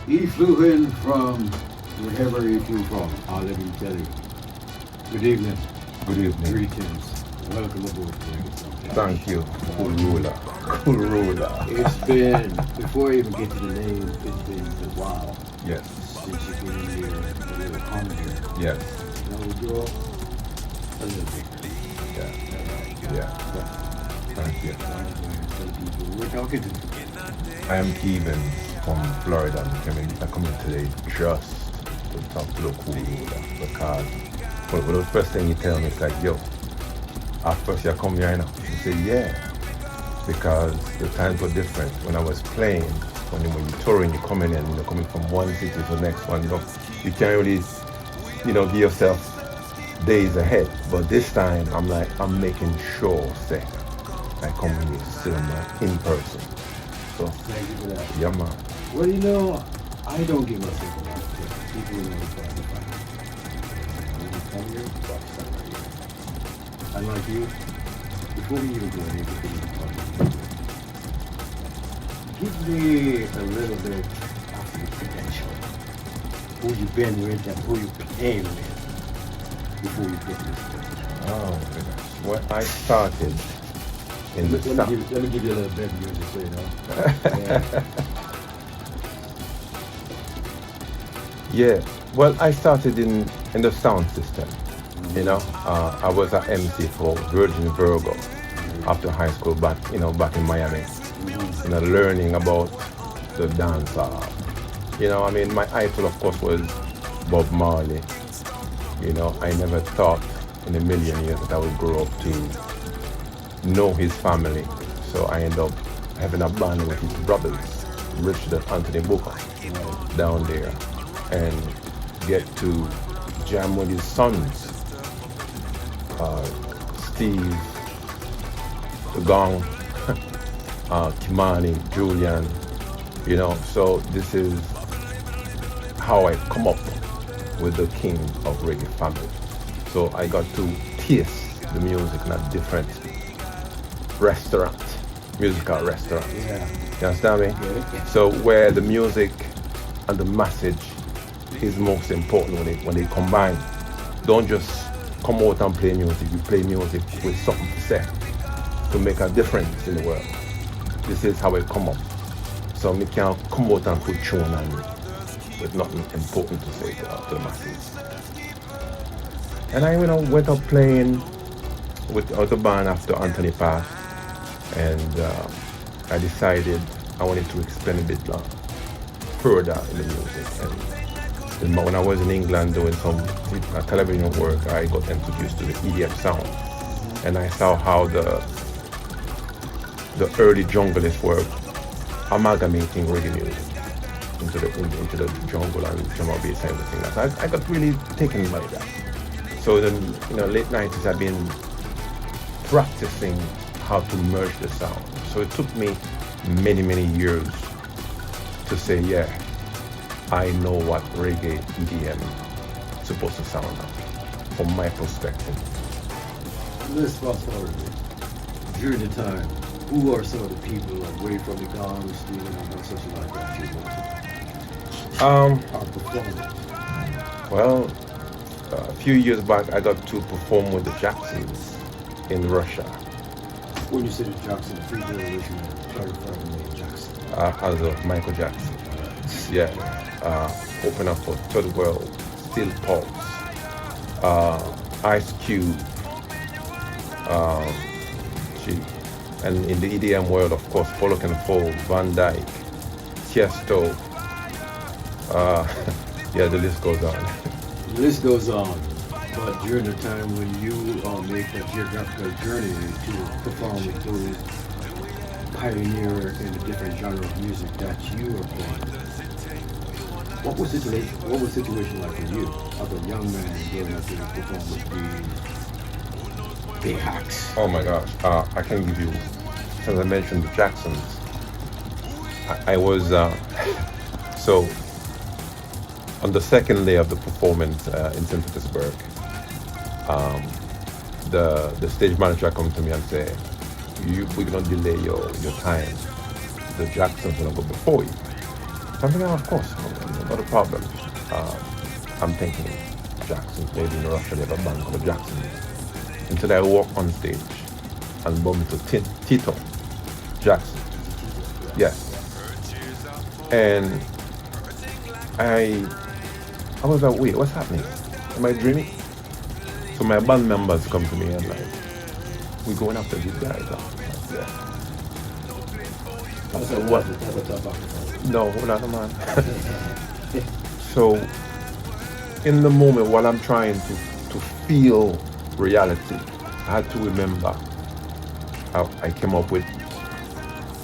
He flew in from wherever he flew from. I'll let him tell you. Good evening. Good evening. Greetings. Welcome aboard. Thank you. Cool ruler. Cool ruler. It's been, before I even get to the name, it's been a while Yes. since you've been in here, a little come here. Yes. Now we grow a little bit. Yeah. Thank you. We're talking to I am Kēvens from Florida. I'm coming today just to talk to the cool ruler because well, the first thing you tell me is like, yo, at first you come here, you know. You say, yeah, because the times were different. When I was playing, when you're touring, you're coming in, you're coming from one city to the next one, you can't really, give yourself days ahead. But this time, I'm making sure, say, I come here cinema in person. So, thank you for that. yeah, man. Well, I don't give myself a lot of credit. People know what I'm about. When you come here, watch somebody here. I like you. Before we even go any give me a little bit of the credential. Who you been with and who you became with before you get this. Oh, goodness. Well, I started in the Let me give you a little bit of music so you know. Yeah. Yeah, well, I started in the sound system. I was an MC for Virgin Virgo after high school back in Miami. Learning about the dancehall. My idol, of course, was Bob Marley. I never thought in a million years that I would grow up to know his family. So I ended up having a band with his brothers, Richard and Anthony Booker, down there, and get to jam with his sons, Steve, the Gong, Kimani, Julian, so this is how I come up with the king of reggae family. So I got to taste the music in a different musical restaurant. Yeah. You understand me? Yeah. So where the music and the message is most important when they combine. Don't just come out and play music. You play music with something to say, to make a difference in the world. This is how it come up. So we can't come out and put tune and with nothing important to say to the masses. And I went up playing with the band after Anthony passed, and I decided I wanted to expand a bit further in the music. And when I was in England doing some television work, I got introduced to the EDM sound, and I saw how the early junglists were amalgamating reggae music into the jungle and drum and bass and everything else. I got really taken by that. So then, late 90s, I've been practicing how to merge the sound. So it took me many, many years to say, yeah, I know what reggae EDM is supposed to sound like, from my perspective. Let's fast forward a bit. During the time, who are some of the people away from the Gongs, Stephen, and such like that you want to perform? Well, a few years back, I got to perform with the Jacksons in Russia. When you say the Jackson, free generation, clarify the name Jackson. As of Michael Jackson. Yeah. Open up for Third World, Still Pulse, Ice Cube, and in the EDM world, of course, Polo Can Fold, Van Dyke, Tiesto, the list goes on. The list goes on, but during the time when you make that geographical journey to perform with those pioneer in the different genre of music that you are playing, what was situation like for you as a young man going up to perform with the big hacks? Oh my gosh, I can give you, since I mentioned the Jacksons, I was, so on the second day of the performance in St. Petersburg, the stage manager come to me and say, we're gonna delay your time. The Jacksons gonna go before you. Something, of course, not a problem. I'm thinking Jackson played in Russia, they have a band called Jackson. Until I walk on stage and bump into Tito Jackson. Yes. And I was like, wait, what's happening? Am I dreaming? So my band members come to me and like, we're going after these guys. Yeah. I said, what? No, hold on, man. So, in the moment while I'm trying to feel reality, I had to remember how I came up with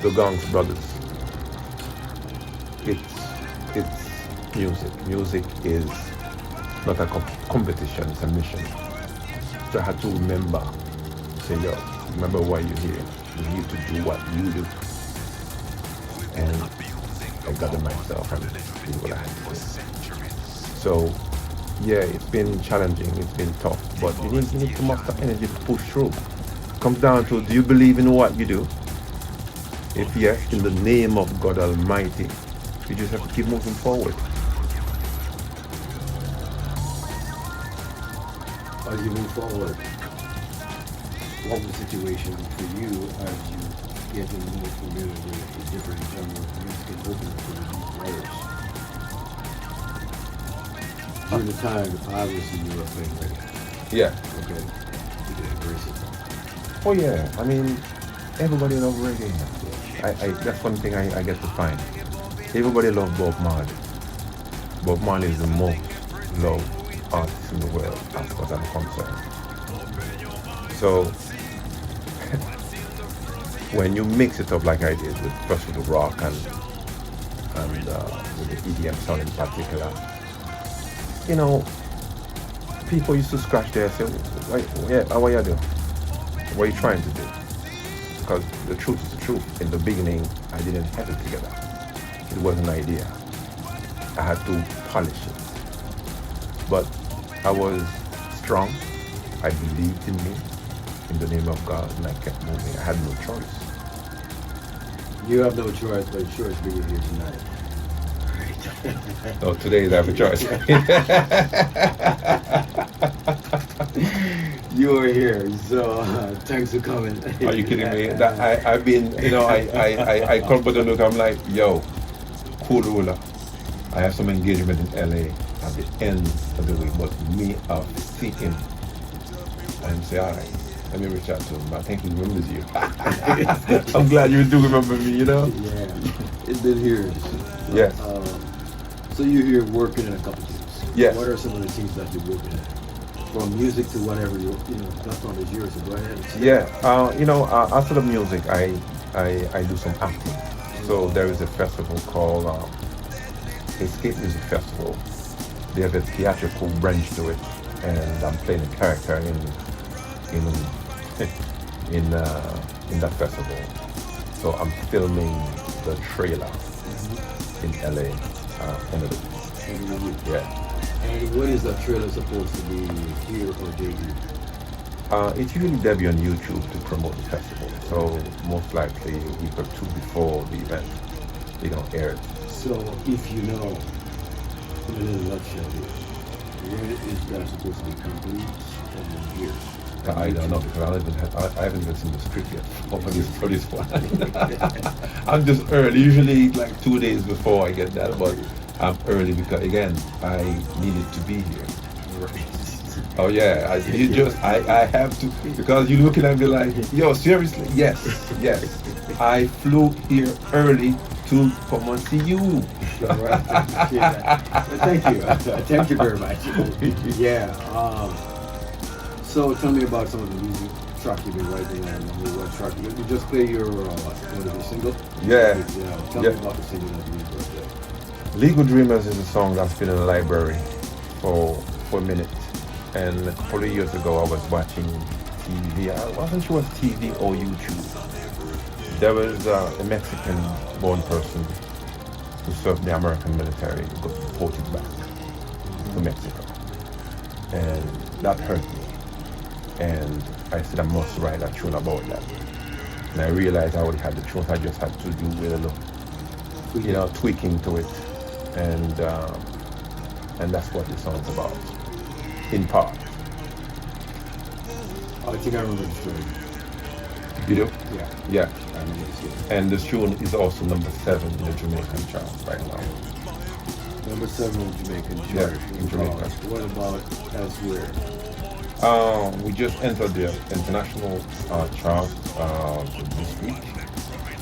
the Gongs Brothers. It's music. Music is not a competition, it's a mission. So I had to remember, say, yo, remember why you're here. You're here to do what you do. And I gathered myself and did what I had to do. So, yeah, it's been challenging, it's been tough, but you need to muster energy to push through. It comes down to, do you believe in what you do? If yes, in the name of God Almighty, you just have to keep moving forward. As you move forward, what was the situation for you as you get more familiar with the different genres of music and open up to the new players? During the time, obviously you were playing reggae. Yeah. Okay. You did embrace it. Oh yeah, I mean, everybody loves reggae. That's one thing I get to find. Everybody loves Bob Marley. Bob Marley is the most loved artist in the world as far as I'm concerned. So, when you mix it up like I did, with first with the rock and with the EDM sound in particular, you know, people used to scratch their head and say, what are you doing? What are you trying to do? Because the truth is the truth. In the beginning, I didn't have it together. It was an idea. I had to polish it. But I was strong. I believed in me, in the name of God, and I kept moving. I had no choice. You have no choice, but choice being here tonight. No, today I have a choice. You are here, so thanks for coming. Are you kidding me? I've been, I come with a look, I'm like, yo, cool ruler. I have some engagement in LA at the end of the week, but me, I'll see him and say, all right, let me reach out to him. I think he remembers you. I'm glad you do remember me, you know? Yeah, it's been years. Yes. So you're here working in a couple teams. Yes. What are some of the teams that you're working at? From music to whatever that one is yours. So go ahead. Yeah, after the music, I do some acting. So there is a festival called Escape Music Festival. They have a theatrical branch to it, and I'm playing a character in that festival. So I'm filming the trailer in LA. End of the week. Yeah. And what is that trailer supposed to be here or debut? It's usually debut on YouTube to promote the festival. So most likely a week or two before the event, they're gonna air it. So if you know, in a little nutshell here, where is that supposed to be complete and here? I don't know because I haven't even seen the script yet for this one. I'm just early. Usually like 2 days before I get that, but I'm early because again I needed to be here. Oh yeah, I have to because you're looking at me like, yo, seriously? Yes. I flew here early to come and see you. Thank you. Thank you very much. Yeah. So tell me about some of the music track you've been writing and what track you just play your single? Yeah. Tell me about the single that you wrote there. Legal Dreamers is a song that's been in the library for a minute. And a couple of years ago I was watching TV. I wasn't sure it was TV or YouTube. There was a Mexican born person who served the American military who got deported back to Mexico. And that hurt me. And I said I must write a tune about that. And I realized I already had the tune, I just had to do with a little tweaking to it, and that's what the song's about, in part. I think I remember the story. You do? Yeah. Yeah. I remember the story. And the tune is also number 7 in the Jamaican chart right now. Number 7 on Jamaican chart. Yeah, in Jamaica. What about elsewhere? We just entered the international chart this week.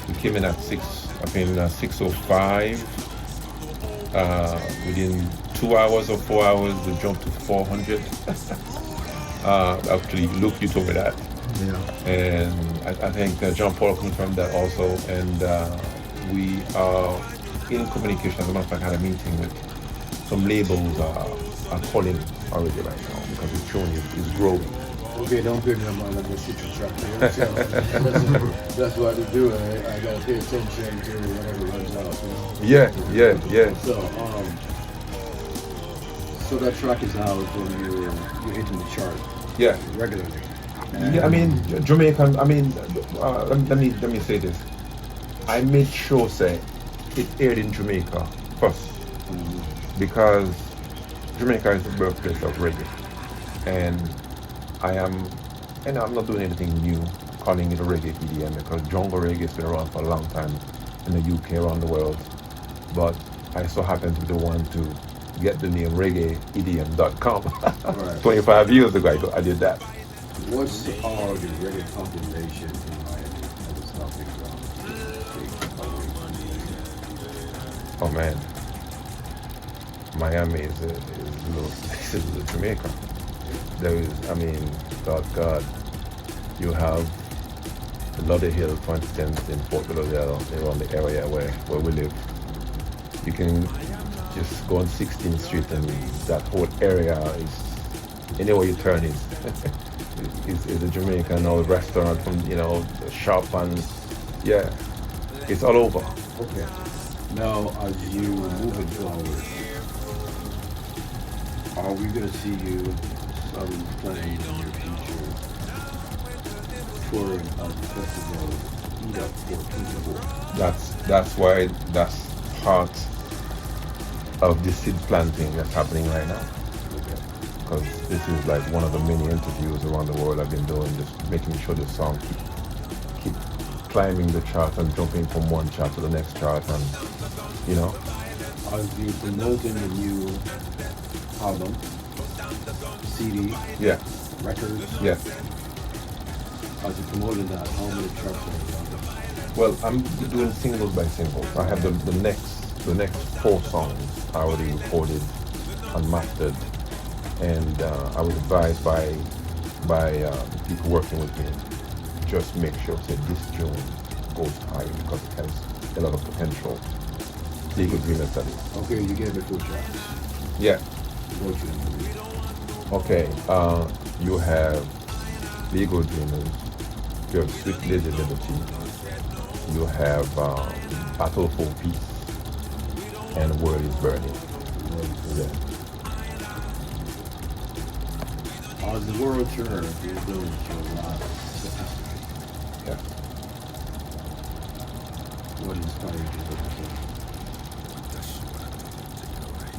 We came in at 605. Within 2 hours or 4 hours, we jumped to 400. Actually, Luke, you told me that. Yeah. And I think John Paul confirmed that also. And we are in communication. As a matter of fact, I had a meeting with some labels are calling already right now because the tune is growing. Okay, don't give me a mind. I'm going to shoot your truck. That's what I do. I got to pay attention to whatever runs out. Yeah. So that track is out when you're hitting the chart. Yeah. Regularly. Yeah, I mean, Jamaican, let me say this. I made sure, say, it aired in Jamaica first. Because Jamaica is the birthplace of reggae. And I'm not doing anything new, calling it a reggaeEDM, because jungle reggae has been around for a long time in the UK, around the world. But I so happen to be the one to get the name reggaeEDM.com. Right. 25 years ago, I did that. What's all the reggae compilation in Miami? I was talking about. Oh man, Miami is a little this is Jamaica. There is, God, you have the Lauderdale, for instance, in Fort Lauderdale, around the area where we live. You can just go on 16th Street and that whole area is, anywhere you turn is a Jamaican or a restaurant from, a shop, and yeah, it's all over. Okay. Now, as you moving forward, are we going to see you playing in your future touring of the festival Eat Up for 24? That's part of the seed planting that's happening right now. Because this is like one of the many interviews around the world I've been doing, just making sure the song keep climbing the chart and jumping from one chart to the next chart, and Are you promoting the new album, CD, yeah, records? yeah. As you promoting that, how many tracks are you on? Well, I'm doing singles by singles. I have the next 4 songs already recorded and mastered. And I was advised by people working with me, just make sure that this tune goes high because it has a lot of potential. Legal agreement study. Okay, you gave it 4 tracks. Yeah. Go to them. Okay. You have Legal Agreements. You have Sweet Lady Liberty. You have Battle for Peace. And World is Burning. Yeah. As the world turns, you're going to a lot of statistics. Yeah. What inspired you to do that?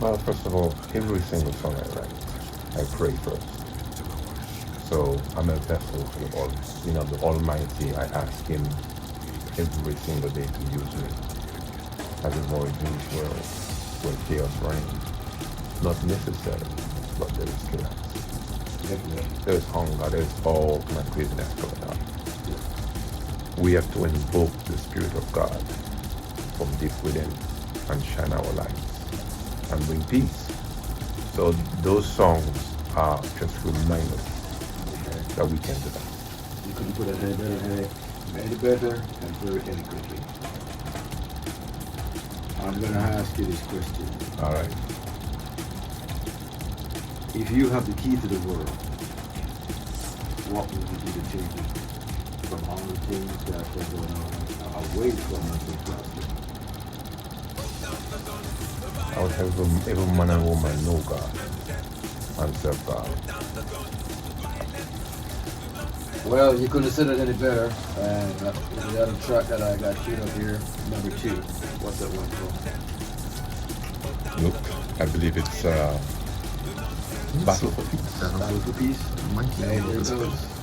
Well, first of all, every single song I write, I pray first. So I'm a vessel for the Almighty. I ask Him every single day to use me as a voice in this world where chaos reigns. Not necessarily, but there is chaos. There is hunger, there is all kind of craziness going on. We have to invoke the Spirit of God from deep within and shine our lights and bring peace. So those songs are just reminders that we can do that. You couldn't put it any better, made it better, and very eloquently. I'm going to ask you this question. All right. If you have the key to the world, what would you do to change it from all the things that are going on away from us? I would have every man and woman know God and serve God. Well, you couldn't have said it any better. And the other track that I got queued up here, number 2. What's that one called? Look, I believe it's Battle for Peace. Battle for Peace. Monkey. Hey, there it goes.